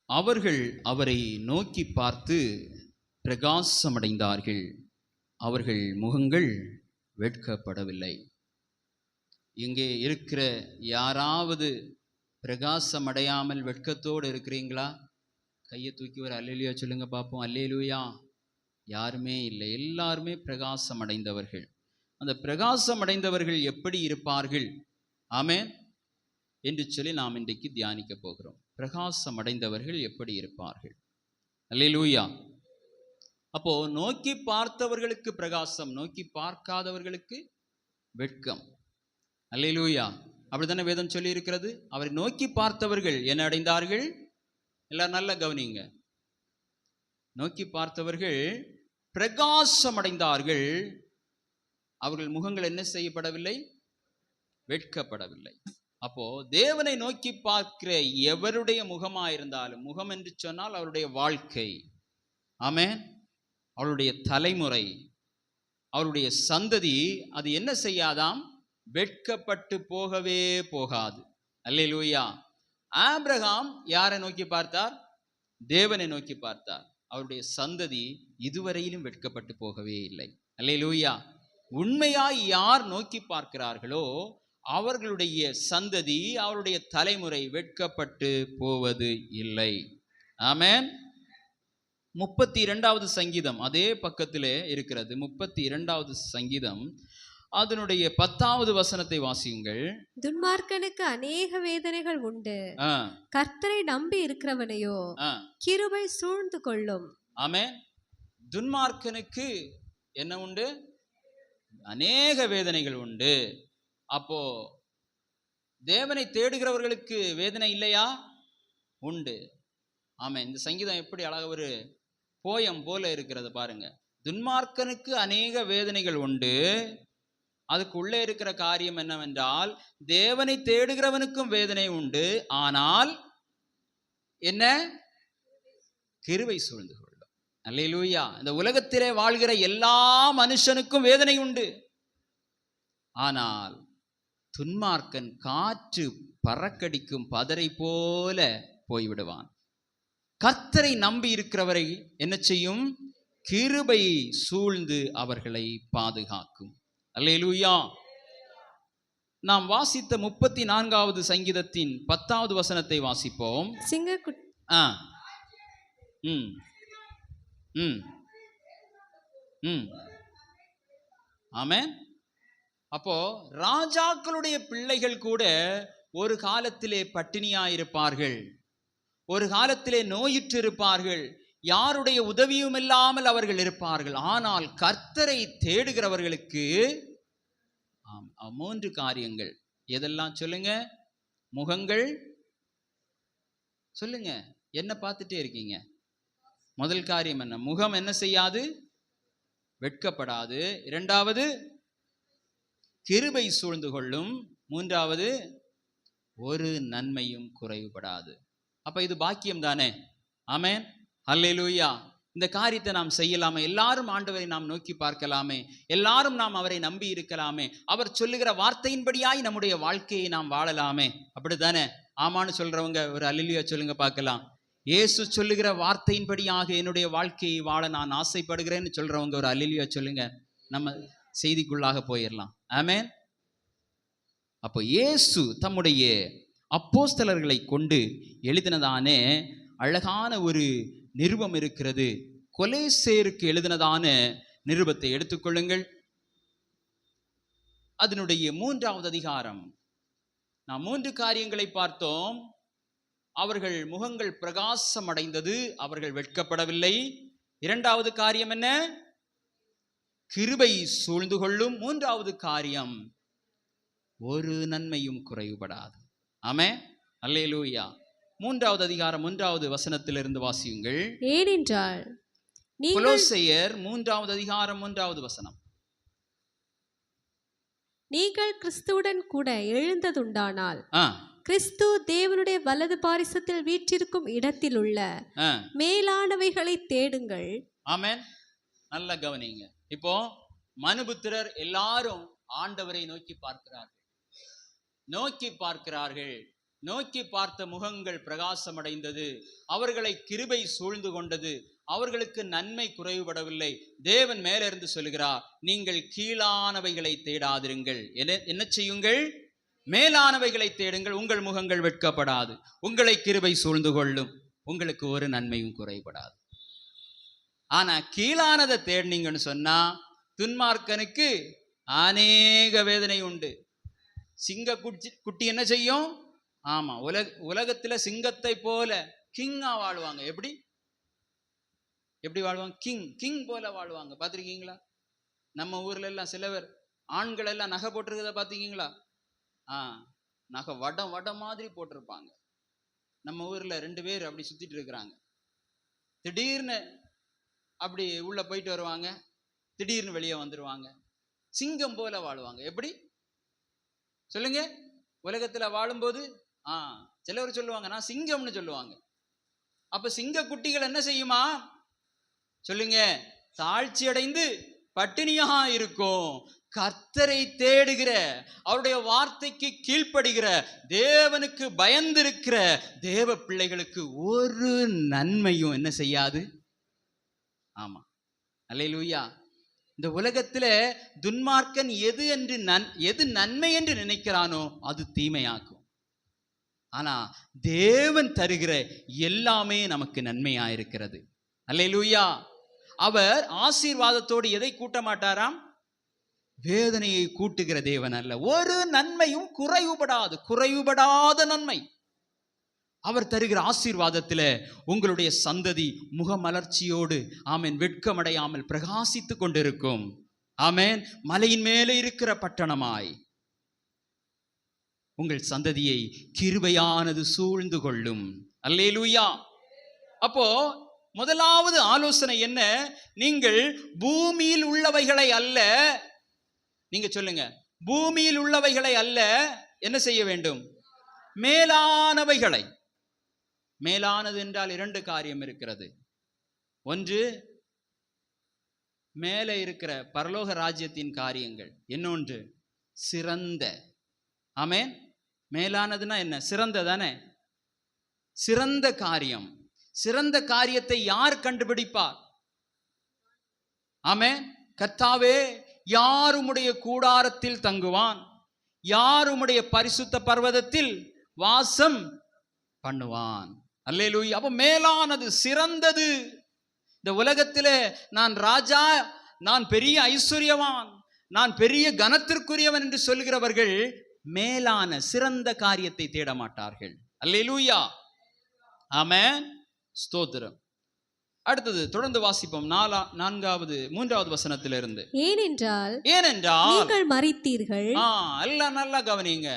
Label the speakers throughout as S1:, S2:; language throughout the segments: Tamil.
S1: அவர்கள் அவரை நோக்கி பார்த்து பிரகாசமடைந்தார்கள், அவர்கள் முகங்கள் வெட்கப்படவில்லை. இங்கே இருக்கிற யாராவது பிரகாசமடையாமல் வெட்கத்தோடு இருக்கிறீங்களா? கையை தூக்கி ஒரு அல்லேலூயா சொல்லுங்க பார்ப்போம். அல்லேலூயா. யாருமே இல்லை, எல்லாருமே பிரகாசம் அடைந்தவர்கள். அந்த பிரகாசம் அடைந்தவர்கள் எப்படி இருப்பார்கள் ஆமென் என்று சொல்லி நாம் இன்றைக்கு தியானிக்க போகிறோம். பிரகாசம் அடைந்தவர்கள் எப்படி இருப்பார்கள்? அல்லேலூயா. அப்போ நோக்கி பார்த்தவர்களுக்கு பிரகாசம், நோக்கி பார்க்காதவர்களுக்கு வெட்கம். அல்லேலூயா. அப்படித்தானே வேதம் சொல்லி இருக்கிறது. அவரை நோக்கி பார்த்தவர்கள் என்ன அடைந்தார்கள்? எல்லாரும் நல்லா கவனிங்க. நோக்கி பார்த்தவர்கள் பிரகாசம் அடைந்தார்கள், அவர்கள் முகங்கள் என்ன செய்யப்படவில்லை? வெட்கப்படவில்லை. அப்போ தேவனை நோக்கி பார்க்கிற எவருடைய முகமாயிருந்தாலும், முகம் என்று சொன்னால் அவருடைய வாழ்க்கை, ஆமென், அவருடைய தலைமுறை, அவருடைய சந்ததி, அது என்ன செய்யாதாம்? வெட்கப்பட்டு போகவே போகாது. அல்லேலூயா. ஆபிரகாம் யாரை நோக்கி பார்த்தார்? தேவனை நோக்கி பார்த்தார். அவருடைய சந்ததி இதுவரையிலும் வெட்கப்பட்டு போகவே இல்லை. அல்லேலூயா. உண்மையாய் யார் நோக்கி பார்க்கிறார்களோ அவர்களுடைய சந்ததி, அவருடைய தலைமுறை வெட்கப்பட்டு போவது இல்லை. ஆமென். 32வது சங்கீதம் அதே பக்கத்திலே இருக்கிறது. 32வது சங்கீதம் அதனுடைய 10வது வசனத்தை வாசியுங்கள்.
S2: துன்மார்க்கனுக்கு அநேக வேதனைகள் உண்டு, கர்த்தரை நம்பி இருக்கிறவனையோ கிருபை சூழ்ந்து கொள்ளும்.
S1: ஆமென். துன்மார்க்கனுக்கு என்ன உண்டு? அநேக வேதனைகள் உண்டு. அப்போ தேவனை தேடுகிறவர்களுக்கு வேதனை இல்லையா? உண்டு. ஆமென். இந்த சங்கீதம் எப்படி அழகா ஒரு போயம் போல இருக்கிறது பாருங்க. துன்மார்க்கனுக்கு அநேக வேதனைகள் உண்டு, அதுக்கு உள்ளே இருக்கிற காரியம் என்னவென்றால், தேவனை தேடுகிறவனுக்கும் வேதனை உண்டு, ஆனால் என்ன? கிருபை சூழ்ந்து கொள்ளும். அல்லேலூயா. இந்த உலகத்திலே வாழ்கிற எல்லா மனுஷனுக்கும் வேதனை உண்டு, ஆனால் துன்மார்க்கன் காற்று பறக்கடிக்கும் பதரை போல போய்விடுவான். கர்த்தரை நம்பி இருக்கிறவரை என்ன செய்யும்? கிருபை சூழ்ந்து அவர்களை பாதுகாக்கும். அல்லேலூயா. நாம் வாசித்த 34வது சங்கீதத்தின் 10வது வசனத்தை வாசிப்போம். ஆமென். அப்போ ராஜாக்களுடைய பிள்ளைகள் கூட ஒரு காலத்திலே பட்டினியாயிருப்பார்கள், ஒரு காலத்திலே நோயுற்றிருப்பார்கள், யாருடைய உதவியும் இல்லாமல் அவர்கள் இருப்பார்கள். ஆனால் கர்த்தரை தேடுகிறவர்களுக்கு 3 காரியங்கள். எதெல்லாம் சொல்லுங்க? முகங்கள் சொல்லுங்க. என்ன பார்த்துட்டே இருக்கீங்க? முதல் காரியம் என்ன? முகம் என்ன செய்யாது? வெட்கப்படாது. 2வது கிருபை சூழ்ந்து கொள்ளும். 3வது ஒரு நன்மையும் குறைவுபடாது. அப்ப இது பாக்கியம் தானே? ஆமென். அல்லேலூயா. இந்த காரியத்தை நாம் செய்யலாமே. எல்லாரும் ஆண்டவரை நாம் நோக்கி பார்க்கலாமே. எல்லாரும் நாம் அவரை நம்பி இருக்கலாமே. அவர் சொல்லுகிற வார்த்தையின்படியாய் நம்முடைய வாழ்க்கையை நாம் வாழலாமே. அப்படித்தானே? ஆமான்னு சொல்றவங்க ஒரு அல்லேலூயா சொல்லுங்க பார்க்கலாம். இயேசு சொல்லுகிற வார்த்தையின்படியாக என்னுடைய வாழ்க்கையை வாழ நான் ஆசைப்படுகிறேன்னு சொல்றவங்க ஒரு அல்லேலூயா சொல்லுங்க. நம்ம செய்திக்குள்ளாக போயிடலாம். ஆமென். அப்போ இயேசு தம்முடைய அப்போஸ்தலர்களை கொண்டு எழுதினதானே அழகான ஒரு நிருபம் இருக்கிறது. கொலேசேருக்கு எழுதினதான நிருபத்தை எடுத்துக்கொள்ளுங்கள். அதனுடைய 3வது அதிகாரம். நாம் 3 காரியங்களை பார்த்தோம். அவர்கள் முகங்கள் பிரகாசம் அடைந்தது, அவர்கள் வெட்கப்படவில்லை. 2வது காரியம் என்ன? கிருபை சூழ்ந்து கொள்ளும். 3வது காரியம், ஒரு நன்மையும் குறைவுபடாது. ஆமென். அல்லேலூயா. 3வது அதிகாரம் 1வது வசனத்திலிருந்து வாசியுங்கள்.
S2: ஏனென்றால்
S1: கொலோசையர் 3வது அதிகாரம் 1வது வசனம்.
S2: நீங்கள் கிறிஸ்துவுடன் கூட எழுந்ததுண்டானால் கிறிஸ்து தேவனுடைய வலது பாரிசத்தில் வீற்றிருக்கும் இடத்தில் உள்ள மேலானவைகளை தேடுங்கள்.
S1: ஆமென். நல்ல கவனிங்க. இப்போ மனுபுத்திரர் எல்லாரும் ஆண்டவரை நோக்கி பார்க்கிறார்கள். நோக்கி பார்த்த முகங்கள் பிரகாசமடைந்தது, அவர்களை கிருபை சூழ்ந்து கொண்டது, அவர்களுக்கு நன்மை குறைவுபடவில்லை. தேவன் மேலிருந்து சொல்கிறார், நீங்கள் கீழானவைகளை தேடாதிருங்கள், என்ன செய்யுங்கள்? மேலானவைகளை தேடுங்கள், உங்கள் முகங்கள் வெட்கப்படாது, உங்களை கிருபை சூழ்ந்து கொள்ளும், உங்களுக்கு ஒரு நன்மையும் குறைபடாது. ஆனா கீழானதை தேடினீங்கன்னு சொன்னா துன்மார்க்கனுக்கு அநேக வேதனை உண்டு. சிங்க குட்டி என்ன செய்யும்? ஆமா, உலகத்துல சிங்கத்தை போல கிங்கா வாழ்வாங்க. எப்படி வாழ்வாங்க? கிங் போல வாழ்வாங்க. பார்த்திருக்கீங்களா? நம்ம ஊர்ல எல்லாம் சிலவர் ஆண்கள் எல்லாம் நகை போட்டிருக்கிறத பார்த்திருக்கீங்களா? நகை வடம் மாதிரி போட்டிருப்பாங்க. நம்ம ஊர்ல 2 பேர் அப்படி சுத்திட்டு இருக்கிறாங்க. திடீர்னு அப்படி உள்ள போயிட்டு வருவாங்க, திடீர்னு வெளியே வந்துருவாங்க. சிங்கம் போல வாழ்வாங்க. எப்படி சொல்லுங்க? உலகத்துல வாழும்போது சிலவர் சொல்லுவாங்க நான் சிங்கம்னு சொல்லுவாங்க. அப்ப சிங்க குட்டிகள் என்ன செய்யுமா சொல்லுங்க? தாழ்ச்சி அடைந்து பட்டினியாக இருக்கும். கர்த்தரை தேடுகிற, அவருடைய வார்த்தைக்கு கீழ்ப்படுகிற, தேவனுக்கு பயந்திருக்கிற தேவ பிள்ளைகளுக்கு ஒரு நன்மையும் என்ன செய்யாது. ஆமா, அல்லேலூயா. இந்த உலகத்துல துன்மார்க்கன் எது நன்மை என்று நினைக்கிறானோ அது தீமையாக்கும். ஆனா தேவன் தருகிற எல்லாமே நமக்கு நன்மையாயிருக்கிறது. அல்லேலூயா. அவர் ஆசீர்வாதத்தோடு எதை கூட்ட மாட்டாராம்? வேதனையை கூட்டுகிற தேவன் அல்ல. ஒரு நன்மையும் குறைவுபடாத நன்மை அவர் தருகிற ஆசீர்வாதத்தில் உங்களுடைய சந்ததி முகமலர்ச்சியோடு ஆமேன் வெட்கமடையாமல் பிரகாசித்து கொண்டிருக்கும். ஆமேன். மலையின் மேலே இருக்கிற பட்டணமாய் உங்கள் சந்ததியை கிருபையானது சூழ்ந்து கொள்ளும். அல்லேலூயா. அப்போ முதலாவது ஆலோசனை என்ன? நீங்கள் பூமியில் உள்ளவைகளை அல்ல, நீங்க சொல்லுங்க, பூமியில் உள்ளவைகளை அல்ல, என்ன செய்ய வேண்டும்? மேலானவைகளை. மேலானது என்றால் 2 காரியம் இருக்கிறது. ஒன்று மேலே இருக்கிற பரலோக ராஜ்யத்தின் காரியங்கள், இன்னொன்று சிறந்த. ஆமென். மேலானதுன்னா என்ன? சிறந்த தானே. சிறந்த காரியம். சிறந்த காரியத்தை யார் கண்டுபிடிப்பார்? ஆமென். கர்த்தாவே, யார் உம்முடைய கூடாரத்தில் தங்குவான்? யார் உம்முடைய பரிசுத்த பர்வதத்தில் வாசம் பண்ணுவான்? அல்லேலூயா. அப்ப மேலானது, சிறந்தது. இந்த உலகத்திலே நான் ராஜா, நான் பெரிய ஐஸ்வர்யவான், நான் பெரிய கனத்திற்குரியவன் என்று சொல்கிறவர்கள் மேலான சிறந்த காரியத்தை தேட மாட்டார்கள். அல்லேலூயா. ஆமென். ஸ்தோத்திரம். அடுத்தது தொடர்ந்து வாசிப்போம். 3வது வசனத்திலிருந்து. ஏனென்றால் நீங்கள் மரித்தீர்கள். எல்லாம் நல்லா கவனிங்க.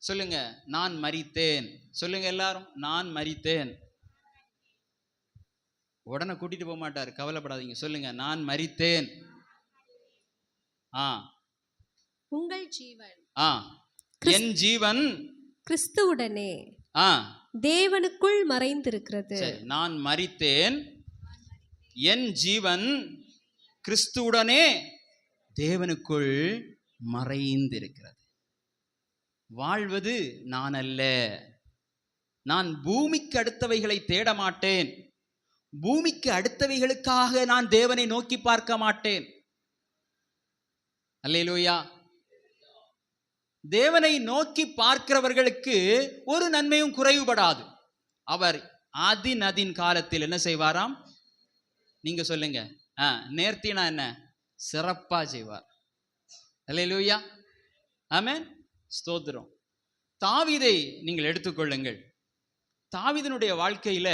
S1: சொல்லுங்க, நான் மரித்தேன். சொல்லுங்க எல்லாரும், நான் மரித்தேன். உடனே கூட்டிட்டு போக மாட்டாரு, கவலைப்படாதீங்க. சொல்லுங்க, நான் மரித்தேன்.
S2: உங்கள் ஜீவன்,
S1: என் ஜீவன்
S2: கிறிஸ்துவுடனே தேவனுக்குள் மறைந்திருக்கிறது. நான்
S1: மரித்தேன், என் ஜீவன் கிறிஸ்துவுடனே தேவனுக்குள் மறைந்திருக்கிறது. வாழ்வது நான் அல்ல. நான் பூமிக்கு அடுத்தவைகளை தேட மாட்டேன். பூமிக்கு அடுத்தவைகளுக்காக நான் தேவனை நோக்கி பார்க்க மாட்டேன். அல்லேலூயா. தேவனை நோக்கி பார்க்கிறவர்களுக்கு ஒரு நன்மையும் குறைவுபடாது. அவர் அதின் காலத்தில் என்ன செய்வாராம்? நீங்க சொல்லுங்க. நேர்த்தினா என்ன? சிறப்பா செய்வார். அல்லேலூயா. ஆமென். ஸ்தோத்திரம். தாவீதை நீங்கள் எடுத்துக்கொள்ளுங்கள். தாவீதினுடைய வாழ்க்கையில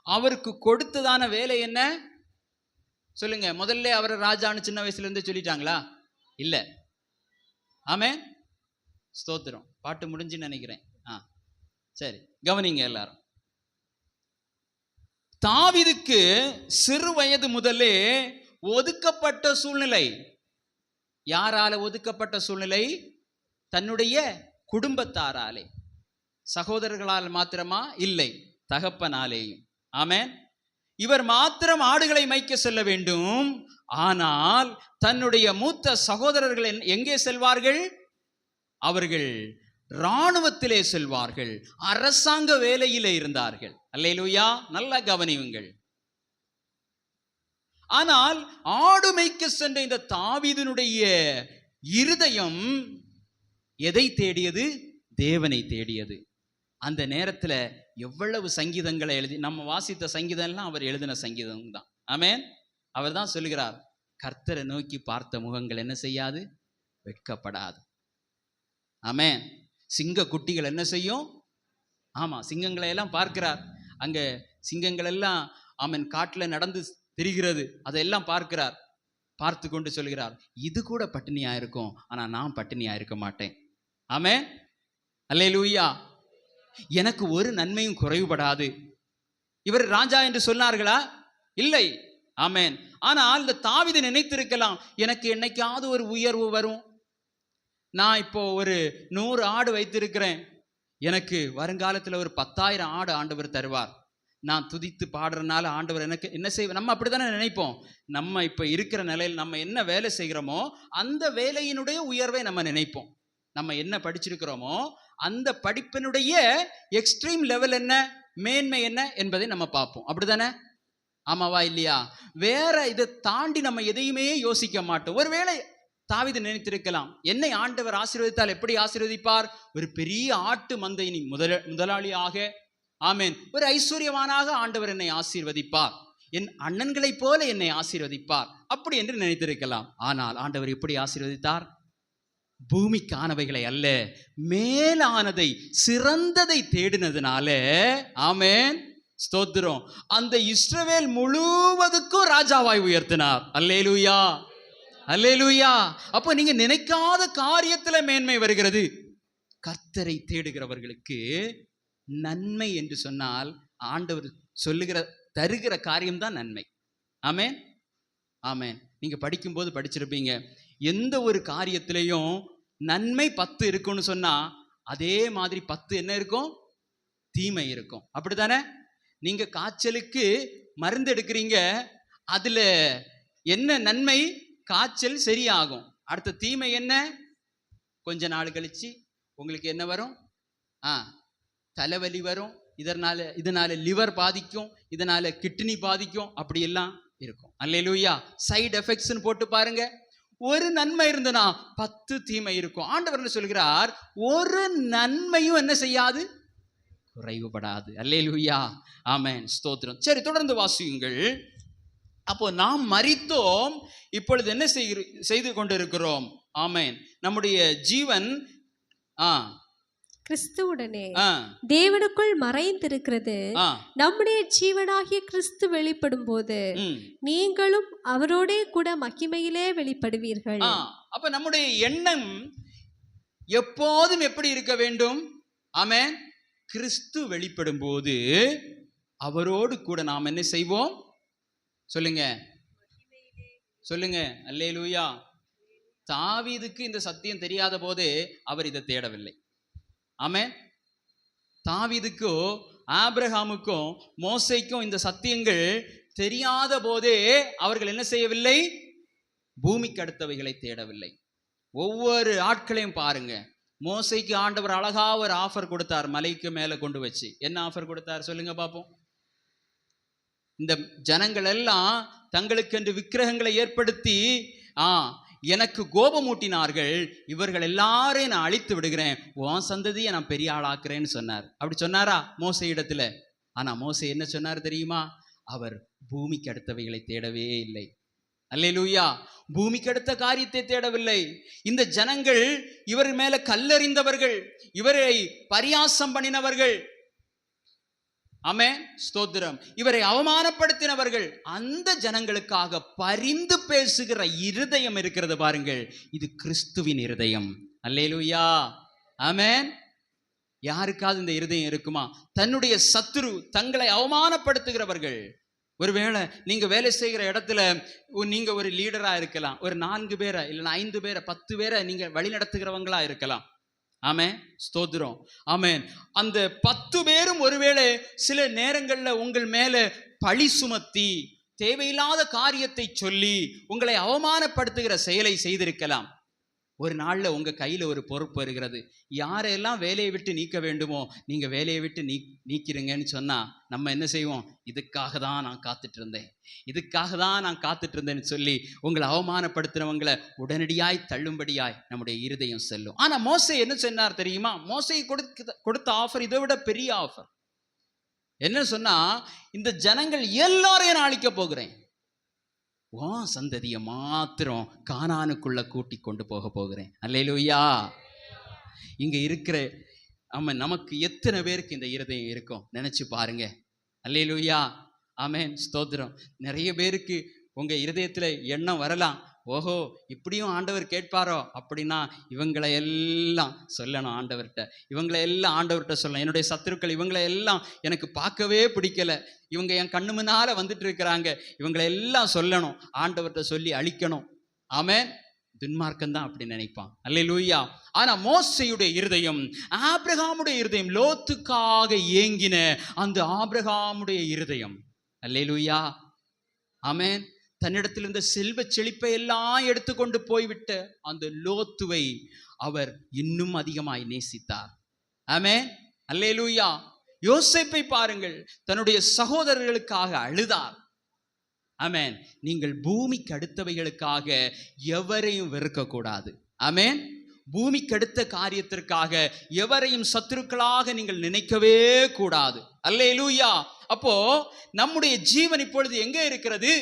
S1: அவருக்கு கொடுத்ததான வேலை என்ன? சொல்லுங்க. முதல்ல அவரை ராஜான்னு சின்ன வயசுல இருந்து சொல்லிட்டாங்களா? இல்ல. ஆமென். ஸ்தோத்திரம். பாட்டு முடிஞ்சுன்னு நினைக்கிறேன். சரி, கவனிங்க எல்லாரும். தாவீதுக்கு சிறு வயது முதலே ஒதுக்கப்பட்ட சூழ்நிலை. யாரால ஒதுக்கப்பட்ட சூழ்நிலை? தன்னுடைய குடும்பத்தாராலே. சகோதரர்களால் மாத்திரமா? இல்லை, தகப்பனாலேயும். ஆமென். இவர் மாத்திரம் ஆடுகளை மேய்க்க செல்ல வேண்டும். ஆனால் தன்னுடைய மூத்த சகோதரர்கள் எங்கே செல்வார்கள்? அவர்கள் இராணுவத்திலே செல்வார்கள், அரசாங்க வேலையிலே இருந்தார்கள். அல்லேலூயா. நல்லா கவனியுங்கள். ஆனால் ஆடு மேய்க்க சென்ற இந்த தாவீதினுடைய இருதயம் எதை தேடியது? தேவனை தேடியது. அந்த நேரத்தில் எவ்வளவு சங்கீதங்களை எழுதி, நம்ம வாசித்த சங்கீதம் எல்லாம் அவர் எழுதின சங்கீதம் தான். ஆமென். அவர் தான் சொல்லுகிறார், கர்த்தரை நோக்கி பார்த்த முகங்கள் என்ன செய்யாது? வெட்கப்படாது. ஆமென். சிங்க குட்டிகள் என்ன செய்யும்? ஆமா, சிங்கங்களை எல்லாம் பார்க்கிறார். அங்க சிங்கங்கள் எல்லாம் ஆமென் காட்டுல நடந்து திரிகிறது, அதையெல்லாம் பார்க்கிறார். பார்த்து கொண்டு சொல்கிறார், இது கூட பட்டினியா இருக்கும், ஆனா நான் பட்டினியா இருக்க மாட்டேன். ஆமென். அல்லேலூயா. எனக்கு ஒரு நன்மையும் குறைவுபடாது. இவர் ராஜா என்று சொன்னார்களா? இல்லை. ஆமென். ஆனால் இந்த தாவீது நினைத்திருக்கலாம், எனக்கு என்னைக்காவது ஒரு உயர்வு வரும், நான் இப்போ ஒரு 100 ஆடு வைத்திருக்கிறேன், எனக்கு வருங்காலத்தில் ஒரு 10,000 ஆடு ஆண்டவர் தருவார், நான் துதித்து பாடுறதுனால ஆண்டவர் எனக்கு என்ன செய்வோம். நம்ம அப்படித்தானே நினைப்போம். நம்ம இப்போ இருக்கிற நிலையில் நம்ம என்ன வேலை செய்கிறோமோ அந்த வேலையினுடைய உயர்வை நம்ம நினைப்போம். நம்ம என்ன படிச்சிருக்கிறோமோ அந்த படிப்பினுடைய எக்ஸ்ட்ரீம் லெவல் என்ன, மேன்மை என்ன என்பதை நம்ம பார்ப்போம். அப்படித்தானே? ஆமாவா இல்லையா? வேற இதை தாண்டி நம்ம எதையுமே யோசிக்க மாட்டோம். ஒருவேளை தாவீது நினைத்திருக்கலாம், என்னை ஆண்டவர் ஆசீர்வதித்தால் எப்படி ஆசீர்வதிப்பார்? ஒரு பெரிய ஆட்டு மந்தையின் முதலாளியாக, ஆமென், ஒரு ஐஸ்வர்யவானாக ஆண்டவர் என்னை ஆசீர்வதிப்பார், என் அண்ணன்களைப் போல என்னை ஆசீர்வதிப்பார், அப்படி என்று நினைத்திருக்கலாம். ஆனால் ஆண்டவர் எப்படி ஆசீர்வதித்தார்? பூமிக்கானவைகளை அல்ல, மேலானதை, சிறந்ததை தேடினதுனால, ஆமென், ஸ்தோத்திரம், அந்த இஸ்ரவேல் முழுவதுக்கும் ராஜாவாய் உயர்த்தினார். அல்லேலூயா, அல்லேலூயா. அப்ப நீங்க நினைக்காத காரியத்துல மேன்மை வருகிறது. கர்த்தரை தேடுகிறவர்களுக்கு நன்மை என்று சொன்னால் ஆண்டவர் சொல்லுகிற தருகிற காரியம்தான் நன்மை. ஆமென், ஆமென். நீங்க படிக்கும்போது படிச்சிருப்பீங்க, எந்த ஒரு காரியத்திலையும் நன்மை 10 இருக்கும்னு சொன்னா அதே மாதிரி 10 என்ன இருக்கும்? தீமை இருக்கும். அப்படித்தானே? நீங்க காய்ச்சலுக்கு மருந்து எடுக்கிறீங்க, அதுல என்ன நன்மை? காய்ச்சல் சரியாகும். அடுத்த தீமை என்ன? கொஞ்ச நாள் கழிச்சு உங்களுக்கு என்ன வரும்? தலைவலி வரும், இதனால லிவர் பாதிக்கும், இதனால கிட்னி பாதிக்கும், அப்படி எல்லாம் இருக்கும். அல்லேலூயா. சைடு எஃபெக்ட்ஸ்னு போட்டு பாருங்க. ஒரு நன்மை இருந்தனா 10 தீமை இருக்கும். ஆண்டவர் என்ன சொல்கிறார்? ஒரு நன்மையும் என்ன செய்யாது? குறைவுபடாது. அல்லேலூயா, ஆமென், ஸ்தோத்திரம். சரி, தொடர்ந்து வாசியுங்கள். அப்போ நாம் மரித்தோம், இப்பொழுது என்ன செய்து கொண்டிருக்கிறோம்? ஆமென். நம்முடைய ஜீவன்
S2: கிறிஸ்துவுடனே தேவனுக்குள் மறைந்திருக்கிறது. நம்முடைய ஜீவனாகிய கிறிஸ்து வெளிப்படும் போது நீங்களும் அவரோடே கூட மகிமையிலே வெளிப்படுவீர்கள்.
S1: அப்ப நம்முடைய எண்ணம் எப்போதும் எப்படி இருக்க வேண்டும்? ஆமென். கிறிஸ்து வெளிப்படும் போது அவரோடு கூட நாம் என்ன செய்வோம்? சொல்லுங்க, சொல்லுங்க. அல்லேலூயா. தாவீதுக்கு இந்த சத்தியம் தெரியாத போதே அவர் இதை தேடவில்லை. ஆமென். தாவீதுக்கும் ஆபிரகாமுக்கும் மோசேக்கும் இந்த சத்தியங்கள் தெரியாத போதே அவர்கள் என்ன செய்யவில்லை? பூமிக்கு அடுத்தவைகளை தேடவில்லை. ஒவ்வொரு ஆட்களையும் பாருங்க. மோசேக்கு ஆண்டவர் அழகா ஒரு ஆஃபர் கொடுத்தார், மலைக்கு மேல கொண்டு வச்சு. என்ன ஆஃபர் கொடுத்தார் சொல்லுங்க பாப்போம். இந்த ஜனங்கள் எல்லாம் தங்களுக்கென்று விக்கிரகங்களை ஏற்படுத்தி எனக்கு கோபமூட்டினார்கள், இவர்கள் எல்லாரையும் நான் அழித்து விடுகிறேன், உன் சந்ததியை நான் பெரிய ஆளாக்குறேன்னு சொன்னார். அப்படி சொன்னாரா மோசே இடத்துல? ஆனா மோசே என்ன சொன்னார் தெரியுமா? அவர் பூமிக்கு அடுத்தவைகளை தேடவே இல்லை. அல்லேலூயா. பூமிக்கு அடுத்த காரியத்தை தேடவில்லை. இந்த ஜனங்கள் இவர் மேல கல்லறிந்தவர்கள், இவரை பரியாசம் பண்ணினவர்கள், ஆமென், ஸ்தோத்திரம், இவரை அவமானப்படுத்தினவர்கள், அந்த ஜனங்களுக்காக பரிந்து பேசுகிற இருதயம் இருக்கிறது பாருங்கள். இது கிறிஸ்துவின் இருதயம். அல்லேலூயா, ஆமென். யாருக்காவது இந்த இருதயம் இருக்குமா? தன்னுடைய சத்துரு, தங்களை அவமானப்படுத்துகிறவர்கள். ஒருவேளை நீங்க வேலை செய்கிற இடத்துல நீங்க ஒரு லீடரா இருக்கலாம், ஒரு 4 பேரை இல்லைன்னா 5 பேரை 10 பேரை நீங்க வழி நடத்துகிறவங்களா இருக்கலாம். ஆமென், ஸ்தோத்திரம், ஆமென். அந்த 10 பேரும் ஒருவேளை சில நேரங்கள்ல உங்கள் மேல பழி சுமத்தி தேவையில்லாத காரியத்தை சொல்லி உங்களை அவமானப்படுத்துகிற செயலை செய்திருக்கலாம். ஒரு நாள்ல உங்க கையில ஒரு பொறுப்பு வருகிறது. யாரெல்லாம் வேலையை விட்டு நீக்க வேண்டுமோ நீங்க வேலையை விட்டு நீக்கிறீங்கன்னு சொன்னா நம்ம என்ன செய்வோம்? இதுக்காக தான் நான் காத்துட்டு இருந்தேன், இதுக்காக தான் நான் காத்துட்டு இருந்தேன்னு சொல்லி உங்களை அவமானப்படுத்துறவங்களை உடனடியாய் தள்ளும்படியாய் நம்முடைய இருதயம் செல்லும். ஆனா மோசே என்ன சொன்னார் தெரியுமா? மோசே கொடுத்த ஆஃபர் இதை விட பெரிய ஆஃபர். என்ன சொன்னா, இந்த ஜனங்கள் எல்லாரையும் நான் அழிக்க போகிறேன், சந்ததியை மாத்திரம் கானானுக்குள்ள கூட்டி கொண்டு போக போகிறேன். அல்லேலூயா. இங்க இருக்கிற நமக்கு எத்தனை பேருக்கு இந்த இருதயம் இருக்கும் நினைச்சு பாருங்க. அல்லேலூயா, ஆமென், ஸ்தோத்திரம். நிறைய பேருக்கு உங்க இருதயத்துல எண்ணம் வரலாம், ஓஹோ இப்படியும் ஆண்டவர் கேட்பாரோ அப்படின்னா இவங்களை எல்லாம் சொல்லணும் ஆண்டவர்கிட்ட, இவங்களை எல்லாம் ஆண்டவர்கிட்ட சொல்லணும். என்னுடைய சத்துருக்கள் இவங்களை எல்லாம் எனக்கு பார்க்கவே பிடிக்கல, இவங்க என் கண்ணு முன்னால வந்துட்டு இருக்கிறாங்க, இவங்களை எல்லாம் சொல்லணும், ஆண்டவர்கிட்ட சொல்லி அழிக்கணும். ஆமென். துன்மார்க்கம் தான் அப்படி நினைப்பான். அல்லேலூயா. ஆனா மோசேயுடைய இருதயம், ஆபிரகாமுடைய இருதயம், லோத்துக்காக ஏங்கின அந்த ஆபிரகாமுடைய இருதயம், அல்லேலூயா, ஆமென், தன்னிடத்தில் இருந்த செல்வ செழிப்பை எல்லாம் எடுத்துக்கொண்டு போய்விட்ட அந்த லோத்துவை அவர் இன்னும் அதிகமாய் நேசித்தார். ஆமென், அல்லேலூயா. யோசேப்பை பாருங்கள், தன்னுடைய சகோதரர்களுக்காக அழுதார். ஆமென். நீங்கள் பூமிக்கு அடுத்தவைகளுக்காக எவரையும் வெறுக்க கூடாது. ஆமென். பூமிக்கு அடுத்த காரியத்திற்காக எவரையும் சத்துருக்களாக நீங்கள் நினைக்கவே கூடாது. அல்லேலூயா. அப்போ நம்முடைய ஜீவன் இப்பொழுது எங்க இருக்கிறது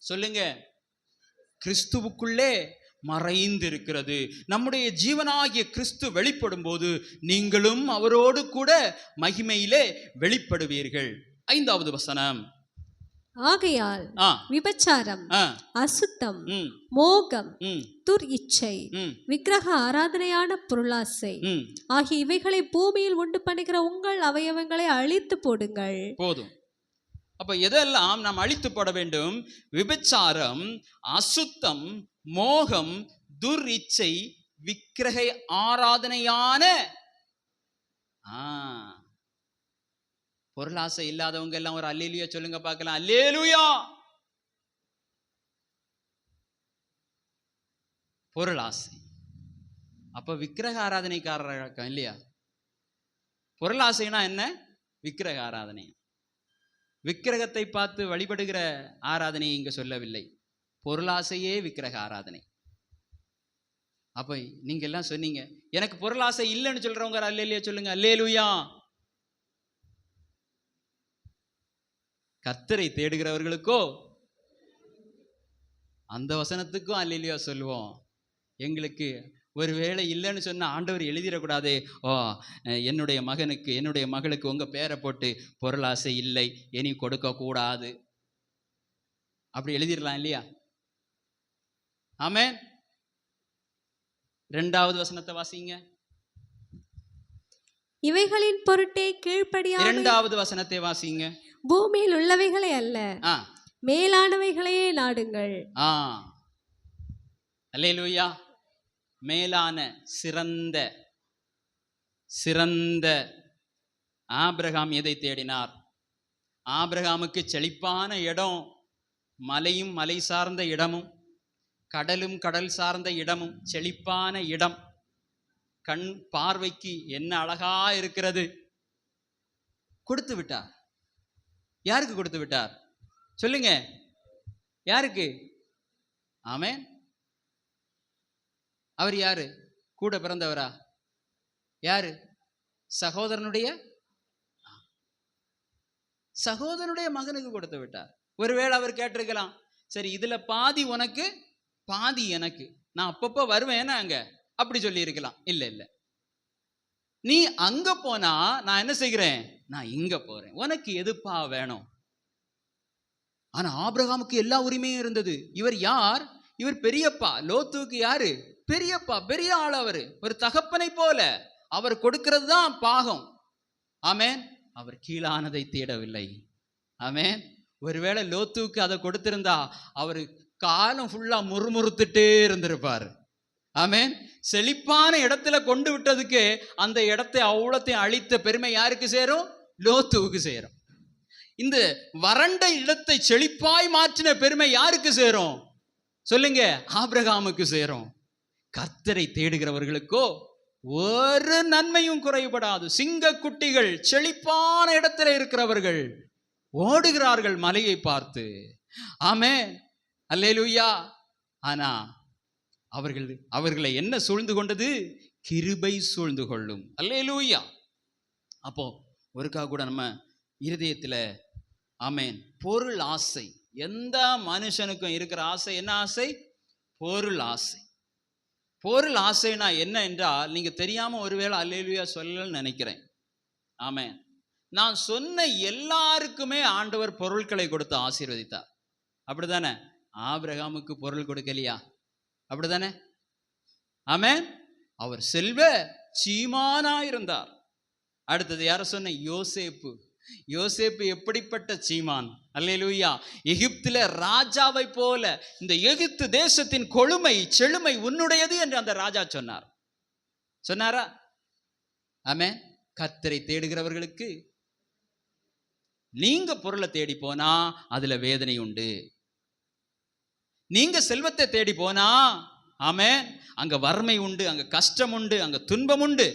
S1: சொல்லுங்க? கிறிஸ்துவுக்குள்ளே மறைந்து இருக்கிறது. நம்முடைய ஜீவனாகிய கிறிஸ்து வெளிப்படும் போது நீங்களும் அவரோடு கூட மகிமையிலே வெளிப்படுவீர்கள். 5வது வசனம்.
S2: ஆகையால் விபச்சாரம், அசுத்தம், மோகம், துர் இச்சை, விக்கிரக ஆராதனையான பொருளாசை ஆகிய இவைகளை பூமியில் உண்டு பண்ணுகிற உங்கள் அவயவங்களை அழித்து போடுங்கள். போதும். அப்ப எதெல்லாம் நாம் அழித்து போட வேண்டும்? விபச்சாரம், அசுத்தம், மோகம், துர் இச்சை, விக்கிரக ஆராதனையான பொருளாசை இல்லாதவங்க எல்லாம் ஒரு அல்லேலூயா சொல்லுங்க பார்க்கலாம். அல்லேலூயா. பொருளாசை. அப்ப விக்கிரக ஆராதனைக்காரர் இல்லையா? பொருளாசைனா என்ன? விக்கிரக ஆராதனை. விக்கிரகத்தை பார்த்து வழிபடுகிற ஆராதனை இங்க சொல்லவில்லை, பொருளாசையே விக்கிரக ஆராதனை. அப்ப நீங்க எல்லாம் சொன்னீங்க, எனக்கு பொருளாசை இல்லைன்னு சொல்றவங்க அல்லேலூயா சொல்லுங்க. அல்லேலூயா. கர்த்தரை தேடுகிறவர்களுக்கோ அந்த வசனத்துக்கும் அல்லேலூயா சொல்லுவோம். எங்களுக்கு ஒருவேளை இல்லைன்னு சொன்ன ஆண்டவர் எழுதிடக்கூடாது, என்னுடைய மகனுக்கு என்னுடைய மகளுக்கு உங்க பேரை போட்டு பொருளாசை இல்லை இனி கொடுக்க கூடாது அப்படி எழுதிடலாம் இல்லையா? ஆமென். 2வது வசனத்தை வாசிங்க. இவைகளின் பொருட்டே கீழ்ப்படியாமல். 2வது வசனத்தை வாசிங்க. பூமியில் உள்ளவைகளை அல்ல மேலானவைகளையே நாடுங்கள். அல்லேலூயா. மேலான சிறந்த சிறந்த ஆபிரகாம் எதை தேடினார்? ஆபிரகாமுக்கு செழிப்பான இடம், மலையும் மலை சார்ந்த இடமும், கடலும் கடல் சார்ந்த இடமும், செழிப்பான இடம், கண் பார்வைக்கு என்ன அழகா இருக்கிறது. கொடுத்து விட்டார். யாருக்கு கொடுத்து விட்டார் சொல்லுங்க? யாருக்கு? ஆமென். அவர் யாரு? கூட பிறந்தவரா? யாரு? சகோதரனுடைய மகனுக்கு கொடுத்து விட்டார். ஒருவேளை அவர் கேட்டிருக்கலாம், சரி இதுல பாதி உனக்கு பாதி எனக்கு, நான் அப்பப்போ வருவேன் அங்க, அப்படி சொல்லி இருக்கலாம். இல்ல இல்ல, நீ அங்க போனா நான் என்ன செய்கிறேன்? நான் இங்க போறேன், உனக்கு எதுப்பா வேணும்? ஆனா ஆபிரகாமுக்கு எல்லா உரிமையும் இருந்தது. இவர் யார்? இவர் பெரியப்பா. லோத்துவுக்கு யாரு? பெரியப்பா, பெரிய ஆள். அவரு ஒரு தகப்பனை போல. அவர் கொடுக்கிறது தான் பாகம். ஆமென். அவர் கீழானதை தேடவில்லை. ஆமென். ஒருவேளை லோத்துவுக்கு அதை கொடுத்திருந்தா அவரு காலம் ஃபுல்லா முறுமுறுத்துட்டே இருந்திருப்பாரு. ஆமென். செழிப்பான இடத்துல கொண்டு விட்டதுக்கு அந்த இடத்தை அவ்வளத்தையும் அழித்த பெருமை யாருக்கு சேரும்? லோத்துவுக்கு சேரும். இந்த வறண்ட இடத்தை செழிப்பாய் மாற்றின பெருமை யாருக்கு சேரும் சொல்லுங்க? ஆபிரகாமுக்கு சேரும்.
S1: கர்த்தரை தேடுகிறவர்களுக்கோ ஒரு நன்மையும் குறைபடாது. சிங்க குட்டிகள் செழிப்பான இடத்துல இருக்கிறவர்கள் ஓடுகிறார்கள் மலையை பார்த்து. ஆமென், அல்லேலூயா. ஆனா அவர்களை என்ன சூழ்ந்து கொண்டது? கிருபை சூழ்ந்து கொள்ளும். அல்லேலூயா. அப்போ ஒருக்கா கூட நம்ம இருதயத்துல ஆமென் பொருள் ஆசை, எந்த மனுஷனுக்கும் இருக்கிற ஆசை என்ன ஆசை? பொருள் ஆசை. பொருள் ஆசைனா என்ன என்றால், நீங்க தெரியாம ஒருவேளை அல்லேலூயா சொல்லலன்னு நினைக்கிறேன். ஆமென். நான் சொன்ன எல்லாருக்குமே ஆண்டவர் பொருட்களை கொடுத்து ஆசீர்வதித்தார். அப்படிதானே? ஆபிரகாமுக்கு பொருள் கொடுக்கலையா? அப்படிதானே? ஆமென். அவர் செல்வ சீமானா இருந்தார். அடுத்தது யார சொன்ன? யோசேப்பு. யோசேப்பு எப்படிப்பட்ட சீமான்! அல்லேலூயா. எகிப்தில ராஜாவை போல, இந்த எகிப்து தேசத்தின் கொழுமை செழுமை உன்னுடையது என்று அந்த ராஜா சொன்னார். சொன்னாரா? ஆமென். கர்த்தரை தேடுகிறவர்களுக்கு நீங்க பொருளை தேடி போனா அதுல வேதனை உண்டு. நீங்க செல்வத்தை தேடி போனா ஆமென் அங்க வறுமை உண்டு, அங்க கஷ்டம் உண்டு, அங்க துன்பம் உண்டு.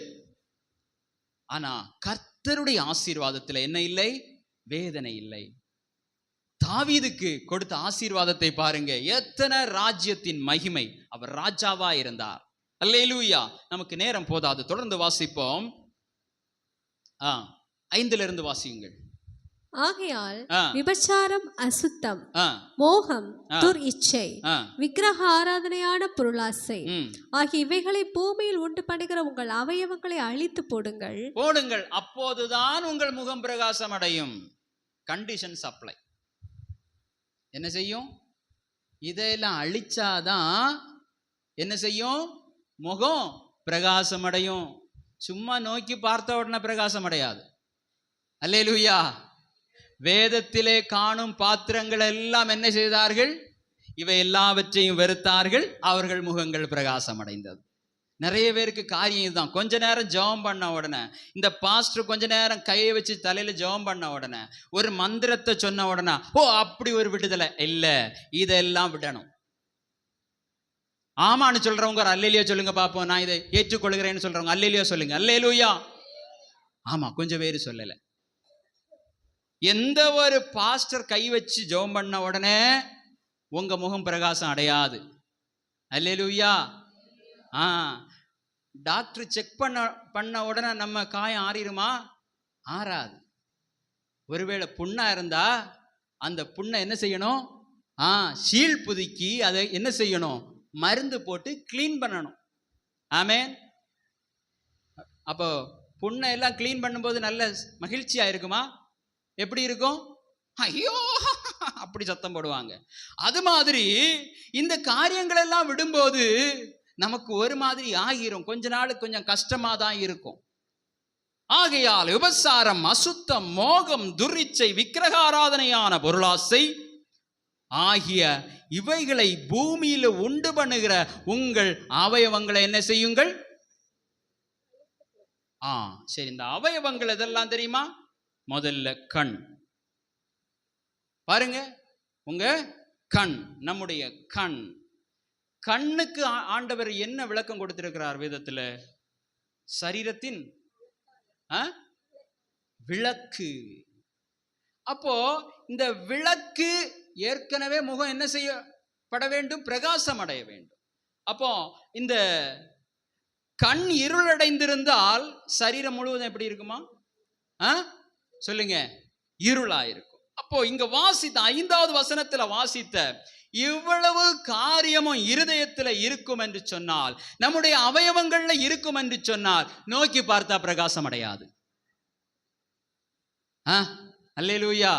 S1: ஆனா கர்த்தருடைய ஆசீர்வாதத்துல என்ன இல்லை? வேதனை இல்லை. தாவீதுக்கு கொடுத்த ஆசீர்வாதத்தை பாருங்க. எத்தனை ராஜ்யத்தின் மகிமை! அவர் ராஜாவா இருந்தார். அல்லேலூயா. நமக்கு நேரம் போதாது, தொடர்ந்து வாசிப்போம். 5 வாசியுங்கள்.
S3: ஆகையால் விபச்சாரம், அசுத்தம், மோகம், இச்சை, விக்கிரக ஆராதனையான பொருளாசை ஆகிய இவைகளை பூமியில் உண்டு பண்ணுகிற உங்கள் அவயவங்களை அழித்து போடுங்கள்.
S1: அப்போதுதான் உங்கள் முகம் பிரகாசம் அடையும். Condition supply. என்ன செய்யும்? இதெல்லாம் அழிச்சாதான் என்ன செய்யும்? முகம் பிரகாசம் அடையும். சும்மா நோக்கி பார்த்த உடனே பிரகாசம் அடையாது. அல்லேலூயா. வேதத்திலே காணும் பாத்திரங்கள் எல்லாம் என்ன செய்தார்கள்? இவை எல்லாவற்றையும் வெறுத்தார்கள், அவர்கள் முகங்கள் பிரகாசம் அடைந்தது. நிறைய பேருக்கு காரியம் இதுதான். கொஞ்ச நேரம் ஜெபம் பண்ண உடனே, இந்த பாஸ்டர் கொஞ்ச நேரம் கையை வச்சு தலையில ஜெபம் பண்ண உடனே, ஒரு மந்திரத்தை சொன்ன உடனே ஓ அப்படி ஒரு விடுதலை இல்லை. இதெல்லாம் விடணும். ஆமான்னு சொல்றவங்க ஒரு அல்லேலூயா சொல்லுங்க பாப்போம். நான் இதை ஏற்றுக்கொள்கிறேன்னு சொல்றவங்க அல்லேலூயா சொல்லுங்க. அல்லேலூயா. ஆமா, கொஞ்சம் பேர் சொல்லல. எந்த ஒரு பாஸ்டர் கை வச்சு ஜெபம் பண்ண உடனே உங்க முகம் பிரகாசம் அடையாது. அல்லேலூயா. டாக்டர் செக் பண்ண உடனே நம்ம காயம் ஆறிடுமா? ஆறாது. ஒருவேளை புண்ணா இருந்தா அந்த புண்ணை என்ன செய்யணும்? சீல் புதுக்கி அதை என்ன செய்யணும்? மருந்து போட்டு கிளீன் பண்ணணும். ஆமென். அப்போ புண்ணை எல்லாம் கிளீன் பண்ணும்போது நல்ல மகிழ்ச்சியா இருக்குமா? எப்படி இருக்கும்? ஐயோ அப்படி சத்தம் போடுவாங்க. அது மாதிரி இந்த காரியங்கள் எல்லாம் விடும்போது நமக்கு ஒரு மாதிரி ஆகிரும். கொஞ்ச நாள் கொஞ்சம் கஷ்டமா தான் இருக்கும். ஆகையால் விபசாரம், அசுத்தம், மோகம், துரிச்சை, விக்கிரகாராதனையான பொருளாசை ஆகிய இவைகளை பூமியில உண்டு பண்ணுகிற உங்கள் அவயவங்களை என்ன செய்யுங்கள்? சரி, இந்த அவயவங்கள் எதெல்லாம் தெரியுமா? முதல்ல கண். பாருங்க, உங்க கண், நம்முடைய கண். கண்ணுக்கு ஆண்டவர் என்ன விளக்கம் கொடுத்திருக்கிறார் வேதத்துல? சரீரத்தின் விளக்கு. அப்போ இந்த விளக்கு ஏற்கனவே முகம் என்ன செய்யப்பட வேண்டும்? பிரகாசம் அடைய வேண்டும். அப்போ இந்த கண் இருளடைந்திருந்தால் சரீரம் முழுவதும் எப்படி இருக்குமா? சொல்லுங்க, இருளா இருக்கும். அப்போ இங்க வாசித்த 5வது வசனத்துல வாசித்த இவ்வளவு காரியமும் இருதயத்துல இருக்கும் என்று சொன்னால், நம்முடைய அவயவங்கள்ல இருக்கும் என்று சொன்னால், நோக்கி பார்த்தா பிரகாசம் அடையாது. அல்லேலூயா.